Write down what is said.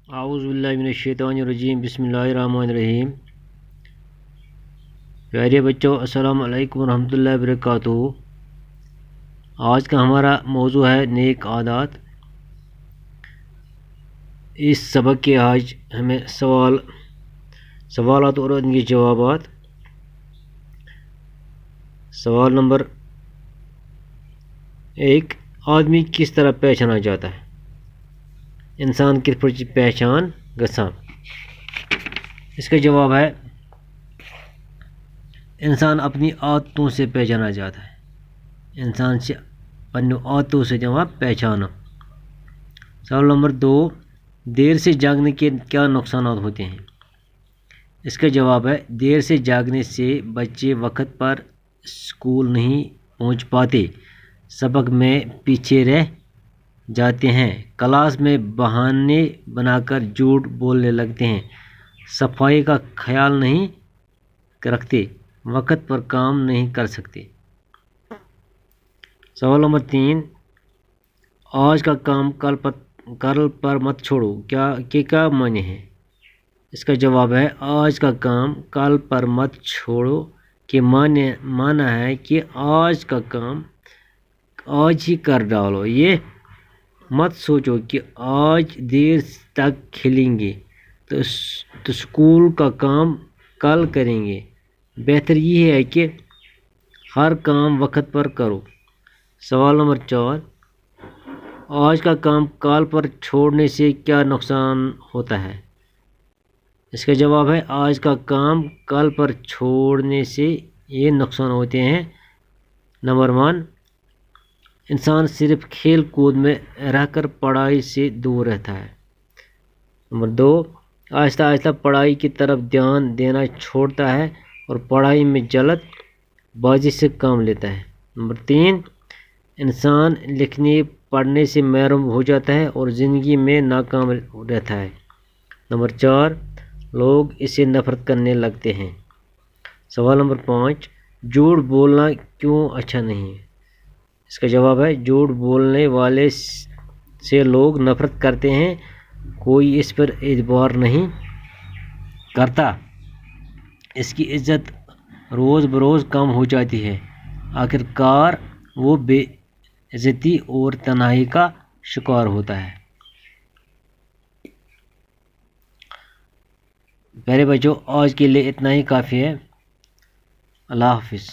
اعوذ باللہ من الشیطان الرجیم، بسم اللہ الرحمن الرحیم۔ پیارے بچوں، السلام علیکم ورحمۃ اللہ وبرکاتہ۔ آج کا ہمارا موضوع ہے نیک عادات۔ اس سبق کے آج ہمیں سوالات اور ان کے جوابات۔ سوال نمبر 1، آدمی کس طرح پہچانا جاتا ہے؟ انسان کس پر پہچان گژھان؟ اس کا جواب ہے انسان اپنی عادتوں سے پہچانا جاتا ہے۔ انسان سے پنو عادتوں سے جواب پہچانا۔ سوال نمبر 2، دیر سے جاگنے کے کیا نقصانات ہوتے ہیں؟ اس کا جواب ہے دیر سے جاگنے سے بچے وقت پر اسکول نہیں پہنچ پاتے، سبق میں پیچھے رہ جاتے ہیں، کلاس میں بہانے بنا کر جھوٹ بولنے لگتے ہیں، صفائی کا خیال نہیں رکھتے، وقت پر کام نہیں کر سکتے۔ سوال نمبر 3، آج کا کام کل پر مت چھوڑو کیا معنی ہے؟ اس کا جواب ہے آج کا کام کل پر مت چھوڑو کے معنی ہے کہ آج کا کام آج ہی کر ڈالو۔ یہ مت سوچو کہ آج دیر تک کھیلیں گے تو اسکول کا کام کل کریں گے۔ بہتر یہ ہے کہ ہر کام وقت پر کرو۔ سوال نمبر 4، آج کا کام کل پر چھوڑنے سے کیا نقصان ہوتا ہے؟ اس کا جواب ہے آج کا کام کل پر چھوڑنے سے یہ نقصان ہوتے ہیں۔ نمبر 1، انسان صرف کھیل کود میں رہ کر پڑھائی سے دور رہتا ہے۔ نمبر 2، آہستہ آہستہ پڑھائی کی طرف دھیان دینا چھوڑتا ہے اور پڑھائی میں جلد بازی سے کام لیتا ہے۔ نمبر 3، انسان لکھنے پڑھنے سے محروم ہو جاتا ہے اور زندگی میں ناکام رہتا ہے۔ نمبر 4، لوگ اسے نفرت کرنے لگتے ہیں۔ سوال نمبر 5، جھوٹ بولنا کیوں اچھا نہیں ہے؟ اس کا جواب ہے جھوٹ بولنے والے سے لوگ نفرت کرتے ہیں، کوئی اس پر اعتبار نہیں کرتا، اس کی عزت روز بروز کم ہو جاتی ہے، آخر کار وہ بے عزتی اور تنہائی کا شکار ہوتا ہے۔ پیارے بچوں، آج کے لیے اتنا ہی کافی ہے۔ اللہ حافظ۔